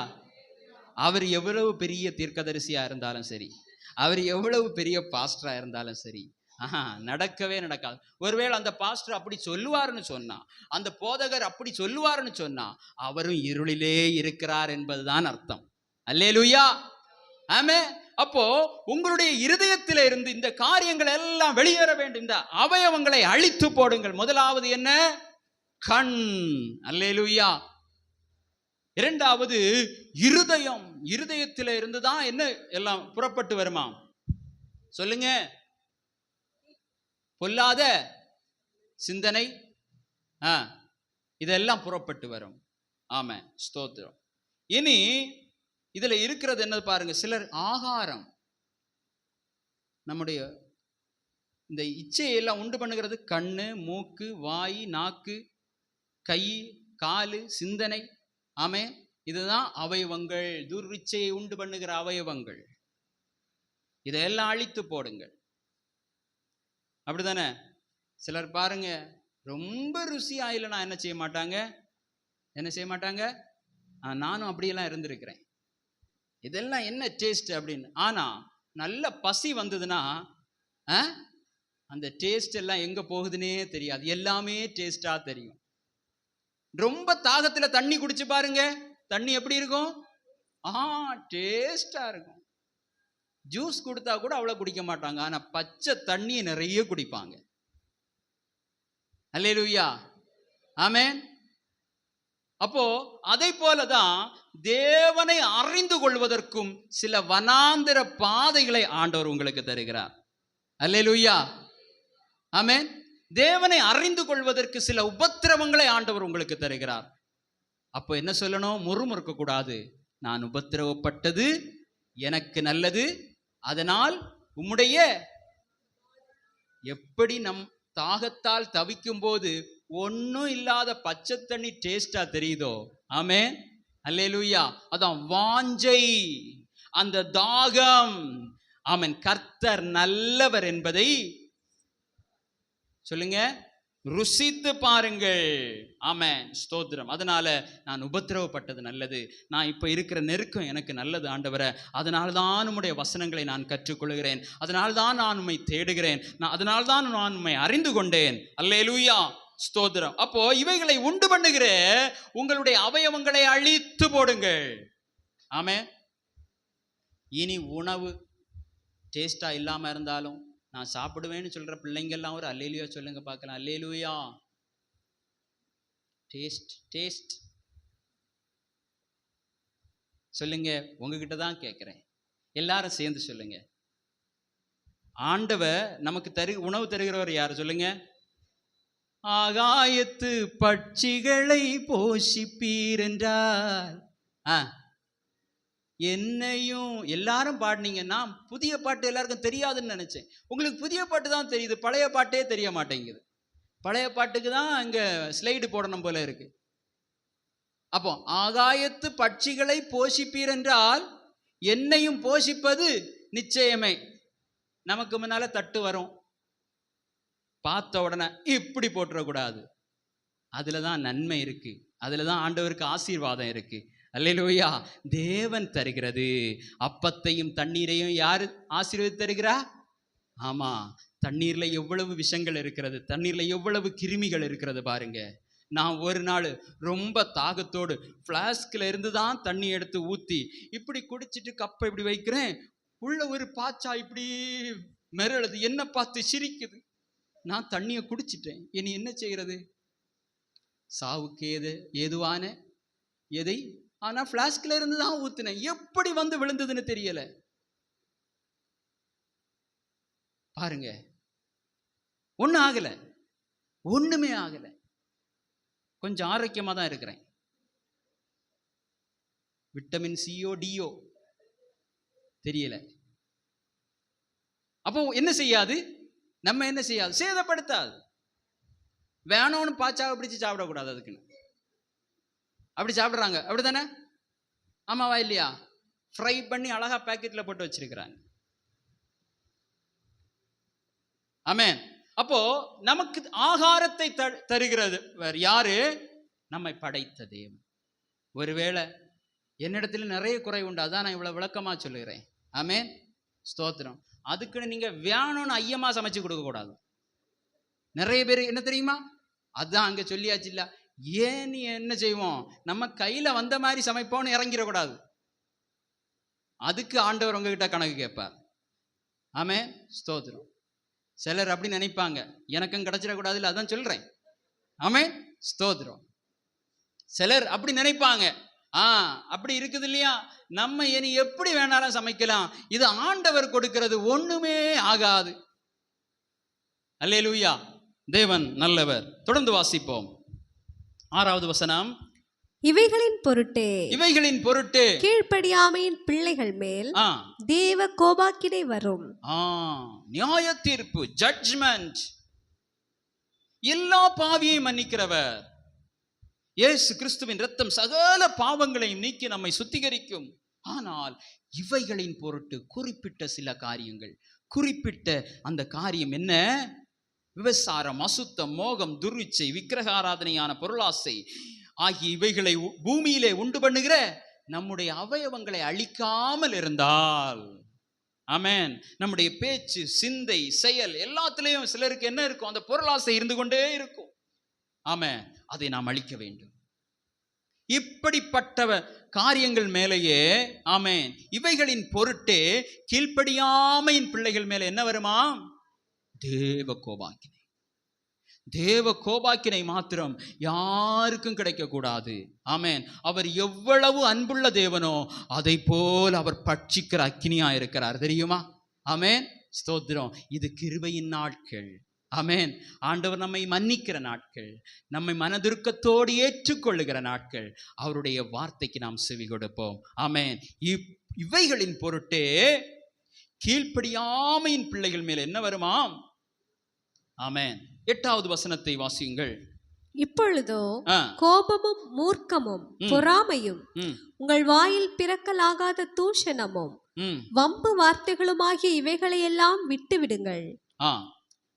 S1: அவர் எவ்வளவு பெரிய தீர்க்கதரிசியா இருந்தாலும் சரி, அவர் எவ்வளவு பெரிய பாஸ்டரா இருந்தாலும் சரி, நடக்கவே நடக்காது. ஒருவேளை அந்த பாஸ்டர் அப்படி சொல்லுவாருன்னு சொன்னா, அந்த போதகர் அப்படி சொல்லுவாருன்னு சொன்னா, அவரும் இருளிலே இருக்கிறார் என்பதுதான் அர்த்தம். அல்லேலூயா. ஆமென். அப்போ உங்களுடைய இருதயத்தில இருந்து இந்த காரியங்கள் எல்லாம் வெளியேற வேண்டும். இந்த அவயவங்களை அழித்து போடுங்கள். முதலாவது என்ன? கண். அல்லேலூயா. 2வது இருதயம். இருதயத்தில இருந்துதான் என்ன எல்லாம் புறப்பட்டு வருமா? சொல்லுங்க. பொல்லாத சிந்தனை இதெல்லாம் புறப்பட்டு வரும். ஆமென், ஸ்தோத்திரம். இனி இதுல இருக்கிறது என்ன பாருங்க. சிலர் ஆகாரம், நம்முடைய இந்த இச்சையெல்லாம் உண்டு பண்ணுகிறது கண்ணு, மூக்கு, வாய், நாக்கு, கை, காலு, சிந்தனை. ஆமென், இதுதான் அவயவங்கள், துர்விச்சையை உண்டு பண்ணுகிற அவயவங்கள். இதையெல்லாம் அழித்து போடுங்கள். அப்படிதானே? சிலர் பாருங்க, ரொம்ப ருசியா இல்லைனா என்ன செய்ய மாட்டாங்க, நானும் அப்படியெல்லாம் இருந்திருக்கிறேன், இதெல்லாம் என்ன டேஸ்ட் அப்படின்னு. ஆனா நல்ல பசி வந்ததுன்னா அந்த டேஸ்ட் எல்லாம் எங்க போகுதுன்னே தெரியாது, எல்லாமே டேஸ்டா தெரியும். ரொம்ப தாகத்துல தண்ணி குடிச்சு பாருங்க, தண்ணி எப்படி இருக்கும்? டேஸ்டா இருக்கும். ஜூஸ் கொடுத்தா கூட அவ்வளவு குடிக்க மாட்டாங்க, ஆனா பச்சை தண்ணியை நிறைய குடிப்பாங்க. அல்லேலூயா, ஆமென். அப்போ அதை போலதான் தேவனை அறிந்து கொள்வதற்கும் சில வனாந்திர பாதைகளை ஆண்டவர் உங்களுக்கு தருகிறார். அல்லேலூயா, ஆமென். தேவனை அறிந்து கொள்வதற்கு சில உபத்திரவங்களை ஆண்டவர் உங்களுக்கு தருகிறார். அப்போ என்ன சொல்லணும்? முறுமுறுக்க கூடாது. நான் உபத்திரவப்பட்டது எனக்கு நல்லது, அதனால் உம்முடைய, எப்படி நம் தாகத்தால் தவிக்கும் போது ஒன்னும் இல்லாத பச்சை தண்ணி டேஸ்டா தெரியுதோ, ஆமென், அல்லேலூயா, அதான் வாஞ்சை, அந்த தாகம். ஆமென். கர்த்தர் நல்லவர் என்பதை சொல்லுங்க, ருசித்து பாருங்கள். ஆமென், ஸ்தோத்திரம். அதனால நான் உபத்திரவப்பட்டது நல்லது, நான் இப்ப இருக்கிற நெருக்கம் எனக்கு நல்லது ஆண்டவரே, அதனால்தான் உம்முடைய வசனங்களை நான் கற்றுக்கொள்கிறேன், அதனால்தான் நான் உம்மை தேடுகிறேன், அதனால்தான் நான் உம்மை அறிந்து கொண்டேன். அல்லேலூயா, ஸ்தோத்திரம். அப்போ இவைகளை உண்டு பண்ணுகிற உங்களுடைய அவயவங்களை அழித்து போடுங்கள். ஆமென். இனி உணவு டேஸ்டா இல்லாம இருந்தாலும் நான் சாப்பிடுவேன்னு சொல்ற பிள்ளைங்க எல்லாம் ஒரு அல்லேலூயா சொல்லுங்க பார்க்கலாம். அல்லேலூயா. டேஸ்ட் டேஸ்ட் சொல்லுங்க. உங்ககிட்ட தான் கேட்கிறேன், எல்லாரும் சேர்ந்து சொல்லுங்க. ஆண்டவர் நமக்கு உணவு தருகிறவர் யார் சொல்லுங்க? ஆகாயத்து பட்சிகளை போஷிப்பீர் என்றார். என்னையும் எல்லாரும் பாடினீங்க. நான் புதிய பாட்டு எல்லாருக்கும் தெரியாதுன்னு நினைச்சேன். உங்களுக்கு புதிய பாட்டு தான் தெரியுது, பழைய பாட்டே தெரிய மாட்டேங்குது. பழைய பாட்டுக்கு தான் இங்க ஸ்லைடு போடணும் போல இருக்கு. அப்போ ஆகாயத்து பட்சிகளை போஷிப்பீர் என்றால் என்னையும் போஷிப்பது நிச்சயமே. நமக்கு முன்னால தட்டு வரும், பார்த்த உடனே இப்படி போட்டுறக்கூடாது. அதுலதான் நன்மை இருக்கு, அதுலதான் ஆண்டவருக்கு ஆசீர்வாதம் இருக்கு. அல்லேலூயா. தேவன் தருகிறது அப்பத்தையும் தண்ணீரையும் யாரு ஆசீர்வதித்து தருகிறா? ஆமா, தண்ணீர்ல எவ்வளவு விஷங்கள் இருக்கிறது, தண்ணீர்ல எவ்வளவு கிருமிகள் இருக்கிறது பாருங்க. நான் ஒரு நாள் ரொம்ப தாகத்தோடு பிளாஸ்க்ல இருந்து தான் தண்ணி எடுத்து ஊத்தி இப்படி குடிச்சிட்டு கப்பை இப்படி வைக்கிறேன், உள்ள ஒரு பாச்சா இப்படி மிரளுது, என்ன பார்த்து சிரிக்குது. நான் தண்ணியை குடிச்சிட்டேன், இனி என்ன செய்கிறது? சாவுக்கு ஏதுவான எதை, ஆனா பிளாஸ்க்ல இருந்து தான் ஊத்துனேன், எப்படி வந்து விழுந்ததுன்னு தெரியல. பாருங்க, ஒன்னும் ஆகல, ஒண்ணுமே ஆகல, கொஞ்சம் ஆரோக்கியமா தான் இருக்கிறேன். விட்டமின் சியோ டியோ தெரியல. அப்போ என்ன செய்யாது, நம்ம என்ன செய்யாது, சேதப்படுத்தாது. வேணும்னு பாச்சாவை பிடிச்சு சாப்பிடக்கூடாது, அதுக்குன்னு அப்படி சாப்பிட்றாங்க, அப்படித்தானே? ஆமாவா இல்லையா? ஃப்ரை பண்ணி அழகா பேக்கெட்ல போட்டு வச்சிருக்கிறாங்க. ஆமென். அப்போ நமக்கு ஆகாரத்தை தருகிறது யாரு? நம்மை படைத்த தேவன். ஒருவேளை என்னிடத்துல நிறைய குறை உண்டு, அதான் நான் இவ்வளவு விளக்கமா சொல்லுகிறேன். ஆமென், ஸ்தோத்திரம். அதுக்குன்னு நீங்க வேணும்னு ஐயமா சமைச்சு கொடுக்க கூடாது. நிறைய பேர் என்ன தெரியுமா, அதான் அங்க சொல்லியாச்சு இல்ல, ஏன் நீ என்ன செய்வோம், நம்ம கையில வந்த மாதிரி சமைப்போம்னு இறங்கிடக்கூடாது. அதுக்கு ஆண்டவர் உங்ககிட்ட கணக்கு கேட்பார். ஆமென், ஸ்தோத்திரம். சிலர் அப்படி நினைப்பாங்க, எனக்கும் கிடைச்சிடக்கூடாது இல்லை, அதான் சொல்றேன். ஆமென், ஸ்தோத்திரம். சிலர் அப்படி நினைப்பாங்க. அப்படி இருக்குது இல்லையா? நம்ம இனி எப்படி வேணாலும் சமைக்கலாம், இது ஆண்டவர் கொடுக்கிறது, ஒண்ணுமே ஆகாது. அல்லேலூயா. தேவன் நல்லவர். தொடர்ந்து வாசிப்போம். 6வது வசனம்.
S3: இவைகளின் பொருட்டு கீழ்ப்படியாமையின் பிள்ளைகள் மேல் தேவ கோபாக்கினை வரும்.
S1: நியாய தீர்ப்பு, ஜட்ஜ்மெண்ட். எல்லா பாவியையும் மன்னிக்கிறவர் இயேசு கிறிஸ்துவின் இரத்தம் சகல பாவங்களையும் நீக்கி நம்மை சுத்திகரிக்கும். ஆனால் இவைகளின் பொருட்டு குறிப்பிட்ட சில காரியங்கள், குறிப்பிட்ட அந்த காரியம் என்ன? விபசாரம், அசுத்தம், மோகம், துர்விச்சை, விக்கிரக ஆராதனையான பொருளாசை ஆகிய இவைகளை பூமியிலே உண்டு பண்ணுகிற நம்முடைய அவயவங்களை அழிக்காமல் இருந்தால், ஆமென், நம்முடைய பேச்சு, சிந்தை, செயல் எல்லாத்திலையும் சிலருக்கு என்ன இருக்கும்? அந்த பொருளாசை இருந்து கொண்டே இருக்கும். ஆமென், அதை நாம் அழிக்க வேண்டும். இப்படிப்பட்ட காரியங்கள் மேலேயே, ஆமென், இவைகளின் பொருட்டே கீழ்ப்படியாமையின் பிள்ளைகள் மேலே என்ன வருமா? தேவ கோபாக்கினை. தேவ கோபாக்கினை மாத்திரம் யாருக்கும் கிடைக்க கூடாது. ஆமென். அவர் எவ்வளவு அன்புள்ள தேவனோ அதை போல் அவர் பட்சிக்கிற அக்கினியா இருக்கிறார், தெரியுமா? ஆமென், ஸ்தோத்திரம். இது கிருபையின் நாட்கள். ஆமென். ஆண்டவர் நம்மை மன்னிக்கிற நாட்கள், நம்மை மனதுருக்கத்தோடு ஏற்றுக்கொள்ளுகிற நாட்கள். அவருடைய வார்த்தைக்கு நாம் செவி கொடுப்போம். ஆமென். இவைகளின் பொருட்டே கீழ்ப்படியாமையின் பிள்ளைகள் மேல் என்ன வருமாம்? ஆமென். 8வது வசனத்தை வாசியுங்கள்.
S3: இப்பொழுதோ கோபமும் மூர்க்கமும் பொறாமையும் உங்கள் வாயில் பிறக்கலாகாத தூஷணமும் வம்பு வார்த்தைகளுமாகிய இவைகளை எல்லாம் விட்டு விடுங்கள்.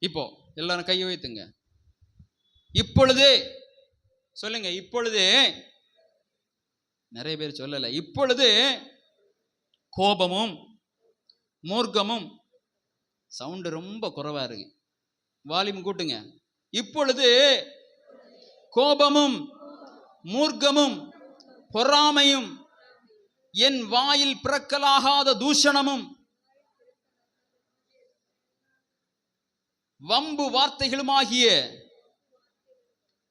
S1: இப்போ எல்லாரும் கையை வைத்துங்க. இப்பொழுதே சொல்லுங்க. இப்பொழுதே. நிறைய பேர் சொல்லல. இப்பொழுது கோபமும் மூர்க்கமும். சவுண்டு ரொம்ப குறைவா இருக்கு, வால்யூம் கூட்டுங்க. இப்பொழுது கோபமும் மூர்க்கமும் பொறாமையும் என் வாயில் பிறக்கலாகாத தூஷணமும் வம்பு வார்த்தைகளுமாகிய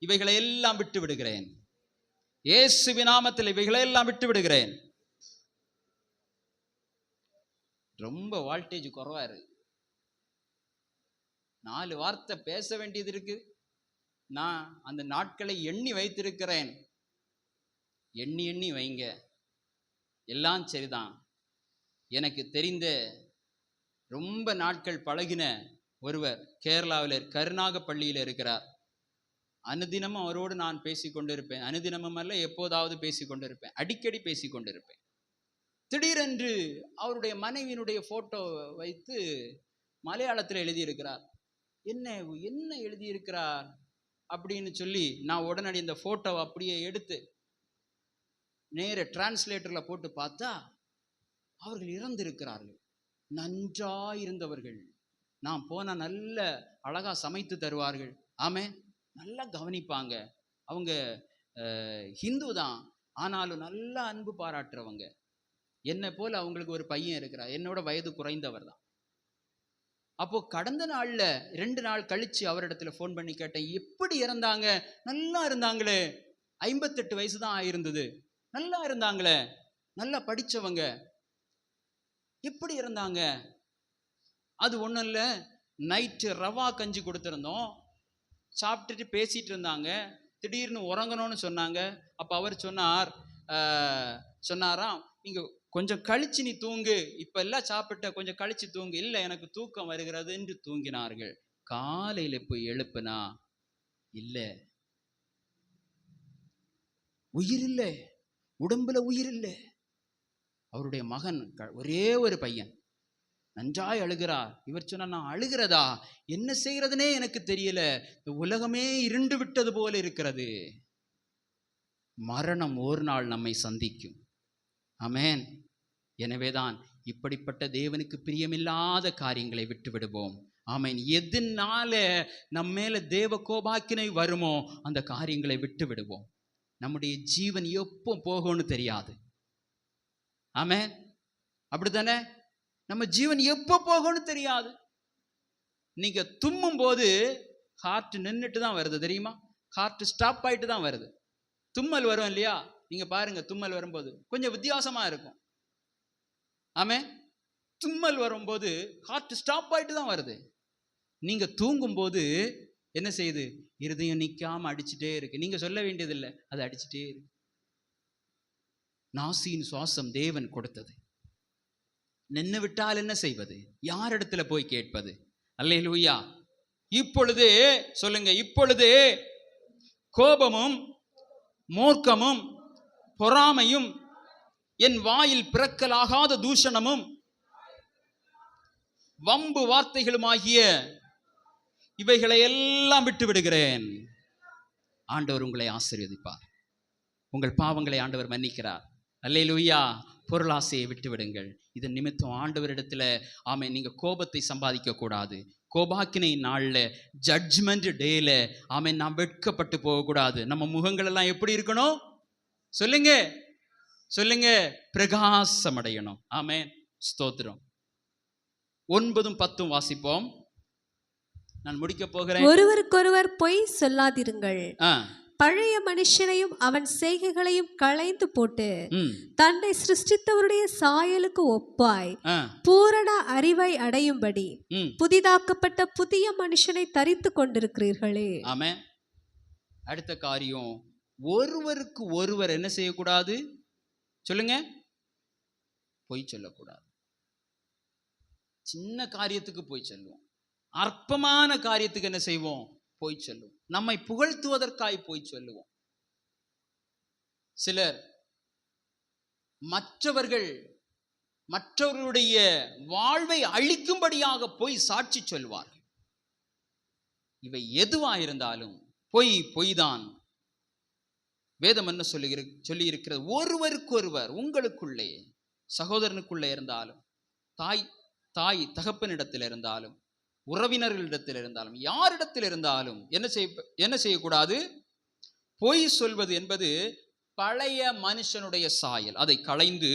S1: இவைகளை எல்லாம் விட்டு விடுகிறேன். இயேசுவின் நாமத்தில் இவைகளை எல்லாம் விட்டு விடுகிறேன். ரொம்ப வால்டேஜ் குறைவா இருக்கு. 4 வார்த்தை பேச வேண்டியது இருக்கு. நான் அந்த நாட்களை எண்ணி வைத்திருக்கிறேன். எண்ணி எண்ணி வைங்க, எல்லாம் சரிதான். எனக்கு தெரிந்த ரொம்ப நாட்கள் பழகின ஒருவர் கேரளாவில் கருணாகப்பள்ளியில் இருக்கிறார். அனுதினமும் அவரோடு நான் பேசிக்கொண்டிருப்பேன். அனுதினமும் அல்ல, எப்போதாவது பேசிக்கொண்டிருப்பேன், அடிக்கடி பேசிக்கொண்டிருப்பேன். திடீரென்று அவருடைய மனைவியினுடைய போட்டோ வைத்து மலையாளத்தில் எழுதியிருக்கிறார். என்ன எழுதியிருக்கிறார் அப்படின்னு சொல்லி நான் உடனடி இந்த போட்டோவை அப்படியே எடுத்து நேர டிரான்ஸ்லேட்டரில் போட்டு பார்த்தா அவர்கள் இறந்திருக்கிறார்கள். நன்றாயிருந்தவர்கள். நான் போன நல்ல அழகா சமைத்து தருவார்கள். ஆமே, நல்லா கவனிப்பாங்க. அவங்க ஹிந்து தான், ஆனாலும் நல்லா அன்பு பாராட்டுறவங்க. என்னை போல அவங்களுக்கு ஒரு பையன் இருக்கிறார், என்னோட வயது குறைந்தவர் தான். அப்போ கடந்த நாள்ல 2 நாள் கழிச்சு அவரிடத்துல ஃபோன் பண்ணி கேட்டேன், எப்படி இறந்தாங்க? நல்லா இருந்தாங்களே, 58 வயசு தான் ஆயிருந்தது, நல்லா இருந்தாங்களே, நல்லா படிச்சவங்க, எப்படி இறந்தாங்க? அது ஒன்றும் இல்லை, நைட்டு ரவா கஞ்சி கொடுத்துருந்தோம், சாப்பிட்டுட்டு பேசிட்டு இருந்தாங்க, திடீர்னு உறங்கணும்னு சொன்னாங்க. அப்போ அவர் சொன்னாராம், நீங்கள் கொஞ்சம் கழிச்சு நீ தூங்கு, இப்ப எல்லாம் சாப்பிட்ட, கொஞ்சம் கழிச்சு தூங்கு. இல்லை, எனக்கு தூக்கம் வருகிறது என்று தூங்கினார்கள். காலையில போய் எழுப்புனா இல்லை, உயிர் இல்லை, உடம்புல உயிர் இல்லை. அவருடைய மகன், ஒரே ஒரு பையன், நன்றாய் அழுகிறார். இவர் சொன்னா, நான் அழுகிறதா, என்ன செய்கிறதுனே எனக்கு தெரியல, இந்த உலகமே இருண்டு விட்டது போல இருக்கிறது. மரணம் ஒரு நாள் நம்மை சந்திக்கும். ஆமென். எனவேதான் இப்படிப்பட்ட தேவனுக்கு பிரியமில்லாத காரியங்களை விட்டு விடுவோம். ஆமென். எதனால நம்ம மேல தேவ கோபாக்கினை வருமோ அந்த காரியங்களை விட்டு விடுவோம். நம்முடைய ஜீவன் எப்போ போகும்னு தெரியாது. ஆமென். அப்படித்தானே? நம்ம ஜீவன் எப்போ போகும்னு தெரியாது. நீங்க தும்மும் போது ஹார்ட் நின்றுட்டு தான் வருது, தெரியுமா? ஹார்ட் ஸ்டாப் ஆயிட்டு தான் வருது. தும்மல் வரும் இல்லையா? நீங்க பாருங்க, தும்மல் வரும்போது கொஞ்சம் வித்தியாசமா இருக்கும். ஆமென். தும்மல் வரும்போது ஹார்ட் ஸ்டாப் ஆயிட்டு தான் வருது. நீங்க தூங்கும்போது என்ன செய்யுது? இருதயம் நிக்காம அடிச்சுட்டே இருக்கு. நீங்க சொல்ல வேண்டியதில்லை, அது அடிச்சுட்டே இருக்கு. நாசியின் சுவாசம் தேவன் கொடுத்தது. நின்று விட்டால் என்ன செய்வது? யாரிடத்துல போய் கேட்பது? அல்லேலூயா. இப்பொழுது சொல்லுங்க, இப்பொழுது கோபமும் மூர்க்கமும் பொறாமையும் என் வாயில் பிறக்கலாகாத தூஷணமும் வம்பு வார்த்தைகளுமாகிய இவைகளை எல்லாம் விட்டு விடுகிறேன். ஆண்டவர் உங்களை ஆசீர்வதிப்பார். உங்கள் பாவங்களை ஆண்டவர் மன்னிக்கிறார். அல்லேலூயா. பொருளாசையை விட்டு விடுங்கள். இதன் நிமித்தம் ஆண்டவரிடத்துல ஆமென், நீங்க கோபத்தை சம்பாதிக்க கூடாது. கோபாக்கினை நாள்ல, ஜட்ஜ்மெண்ட் டேல ஆமென், நாம் வெட்கப்பட்டு போகக்கூடாது. நம்ம முகங்கள் எல்லாம் எப்படி இருக்கணும்? சொல்லுங்க சொல்லுங்க, பிரகாசம் அடையணும். ஆமென், ஸ்தோத்திரம். 9-10 வாசிப்போம். நான் முடிக்க போகிறேன்.
S3: ஒருவருக்கொருவர் பொய் சொல்லாதிருங்கள். பழைய மனுஷனையும் அவன் செய்கைகளையும் களைந்து போட்டு தன்னை சிருஷ்டித்தவருடைய சாயலுக்கு ஒப்பாய் பூரண அறிவை அடையும்படி புதிதாக்கப்பட்ட புதிய மனுஷனை தரித்து கொண்டிருக்கிறீர்களே.
S1: ஆமென். அடுத்த காரியம், ஒருவருக்கு ஒருவர் என்ன செய்யக்கூடாது? சொல்லுங்க, பொய் சொல்லக்கூடாது. சின்ன காரியத்துக்கு பொய் சொல்லுவோம், அற்பமான காரியத்துக்கு என்ன செய்வோம்? பொய் சொல்லுவோம். நம்மை புகழ்த்துவதற்காய் பொய் சொல்லுவோம். சிலர் மற்றவர்களுடைய வாழ்வை அழிக்கும்படியாக பொய் சாட்சி சொல்வார்கள். இவை எதுவா இருந்தாலும் பொய் தான். வேதம் என்ன சொல்லி இருக்கிறது? ஒருவருக்கொருவர், உங்களுக்குள்ளே, சகோதரனுக்குள்ளே இருந்தாலும், தாய் தகப்பனிடத்தில் இருந்தாலும், உறவினர்களிடத்தில் இருந்தாலும், யாரிடத்தில் இருந்தாலும் என்ன செய்யக்கூடாது? பொய் சொல்வது என்பது பழைய மனுஷனுடைய சாயல். அதை களைந்து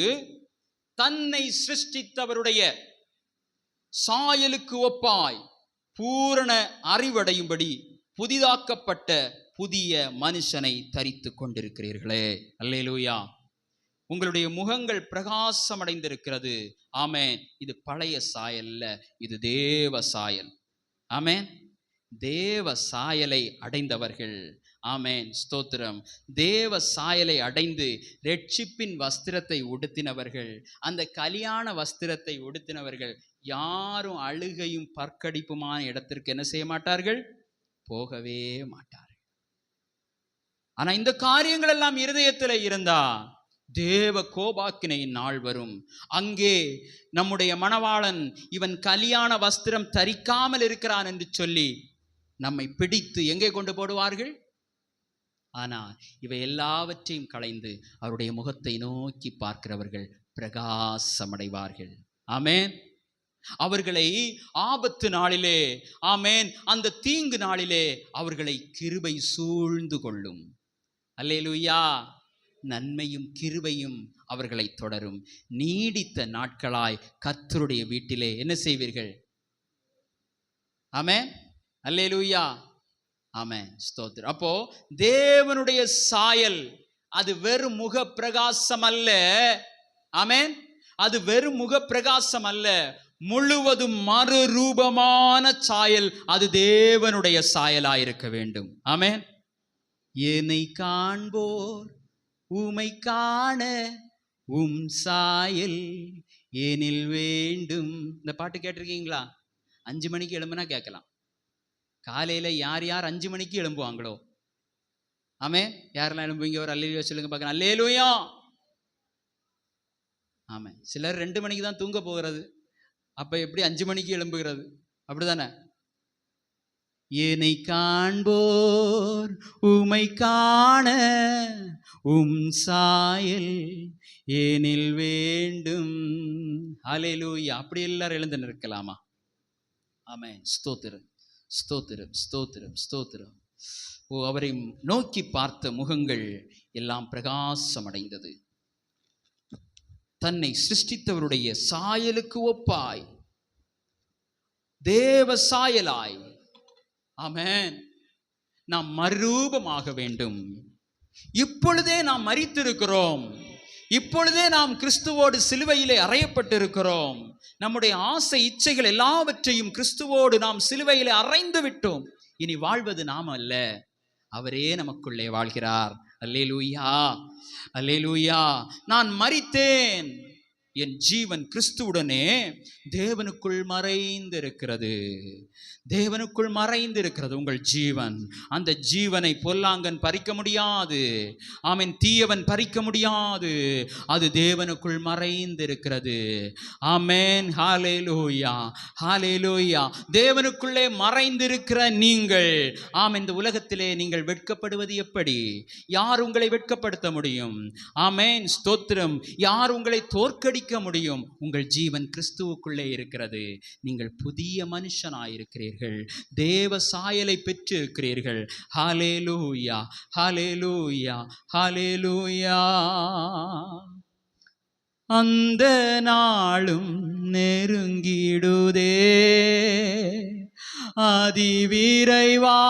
S1: தன்னை சிருஷ்டித்தவருடைய சாயலுக்கு ஒப்பாய் பூரண அறிவடையும்படி புதிதாக்கப்பட்ட புதிய மனுஷனை தரித்து கொண்டிருக்கிறீர்களே. அல்லேலூயா. உங்களுடைய முகங்கள் பிரகாசம் அடைந்திருக்கிறது. ஆமென். இது பழைய சாயல் அல்ல, இது தேவ சாயல். ஆமென். தேவ சாயலை அடைந்தவர்கள். ஆமென், ஸ்தோத்திரம். தேவ சாயலை அடைந்து ரட்சிப்பின் வஸ்திரத்தை உடுத்தினவர்கள், அந்த கல்யாண வஸ்திரத்தை உடுத்தினவர்கள் யாரும் அழுகையும் பற்கடிப்புமான இடத்திற்கு என்ன செய்ய மாட்டார்கள்? போகவே மாட்டார்கள். ஆனா இந்த காரியங்கள் எல்லாம் இருதயத்தில் இருந்தா தேவ கோபாக்கினையின் நாள் வரும். அங்கே நம்முடைய மணவாளன் இவன் கல்யாண வஸ்திரம் தரிக்காமல் இருக்கிறான் என்று சொல்லி நம்மை பிடித்து எங்கே கொண்டு போடுவார்கள்? ஆனால் இவை எல்லாவற்றையும் களைந்து அவருடைய முகத்தை நோக்கி பார்க்கிறவர்கள் பிரகாசமடைவார்கள். ஆமென். அவர்களை ஆபத்து நாளிலே, ஆமென், அந்த தீங்கு நாளிலே அவர்களை கிருபை சூழ்ந்து கொள்ளும். அல்லேலூயா. நன்மையும் கிருபையும் அவர்களை தொடரும். நீடித்த நாட்களாய் கர்த்தருடைய வீட்டிலே என்ன செய்வீர்கள்? ஆமென், அல்லேலூயா, ஆமென், ஸ்தோத்திரம். அப்போ தேவனுடைய சாயல் அது வெறும் முக பிரகாசம் அல்ல. ஆமென். அது வெறும் முக பிரகாசம் அல்ல, முழுவதும் மறுரூபமான சாயல். அது தேவனுடைய சாயலாயிருக்க வேண்டும். ஆமென். என்னை காண்போர் உமை காண உம் சாயல் ஏனில் வேண்டும். இந்த பாட்டு கேட்டிருக்கீங்களா? 5 மணிக்கு எழும்புனா கேட்கலாம். காலையில யார் 5 மணிக்கு எழும்புவாங்களோ? ஆமென். யாரெல்லாம் எழும்புவீங்க? ஒரு அல்லேலூயா சொல்லுங்க பார்க்கலாம். அல்லேலூயா. ஆமென். சிலர் 2 மணிக்கு தான் தூங்க போகிறது. அப்ப எப்படி 5 மணிக்கு எழும்புகிறது? அப்படிதானே? என்னை காண்போர் உமை காண உம் சாயல் ஏனில் வேண்டும். ஹல்லேலூயா. அப்படி எல்லாரும் எழுந்து நிற்கலாமா? ஆமென். ஸ்தோத்திரம், ஸ்தோத்திரம், ஸ்தோத்திரம், ஸ்தோத்திரம். ஓ, அவரை நோக்கி பார்த்த முகங்கள் எல்லாம் பிரகாசம் அடைந்தது. தன்னை சிருஷ்டித்தவருடைய சாயலுக்கு ஒப்பாய், தேவ சாயலாய், ஆமென், நாம் மறுரூபமாக வேண்டும். இப்பொழுதே நாம் மரித்திருக்கிறோம். இப்பொழுதே நாம் கிறிஸ்துவோடு சிலுவையிலே அறையப்பட்டிருக்கிறோம். நம்முடைய ஆசை இச்சைகள் எல்லாவற்றையும் கிறிஸ்துவோடு நாம் சிலுவையிலே அறைந்து விட்டோம். இனி வாழ்வது நாம் அல்ல, அவரே நமக்குள்ளே வாழ்கிறார். அல்லேலூயா, அல்லேலூயா. நான் மரித்தேன், என் ஜீவன் கிறிஸ்துவுடனே தேவனுக்குள் மறைந்திருக்கிறது. தேவனுக்குள் மறைந்திருக்கிறது உங்கள் ஜீவன். அந்த ஜீவனை பொல்லாங்கன் பறிக்க முடியாது. ஆமென். தீயவன் பறிக்க முடியாது. அது தேவனுக்குள் மறைந்திருக்கிறது. ஆமென். ஹல்லேலூயா, ஹல்லேலூயா. தேவனுக்குள்ளே மறைந்திருக்கிற நீங்கள், ஆமென், இந்த உலகத்திலே நீங்கள் வெட்கப்படுவது எப்படி? யார் உங்களை வெட்கப்படுத்த முடியும்? ஆமென், ஸ்தோத்திரம். யார் உங்களை தோற்கடிக்க முடியும்? உங்கள் ஜீவன் கிறிஸ்துவுக்குள்ளே இருக்கிறது. நீங்கள் புதிய மனுஷனாயிருக்கிறீர்கள். தேவ சாயலை பெற்றிருக்கிறீர்கள். ஹல்லேலூயா, ஹல்லேலூயா, ஹல்லேலூயா. அந்த நாளும் நெருங்கிடுதே அதிவிரைவா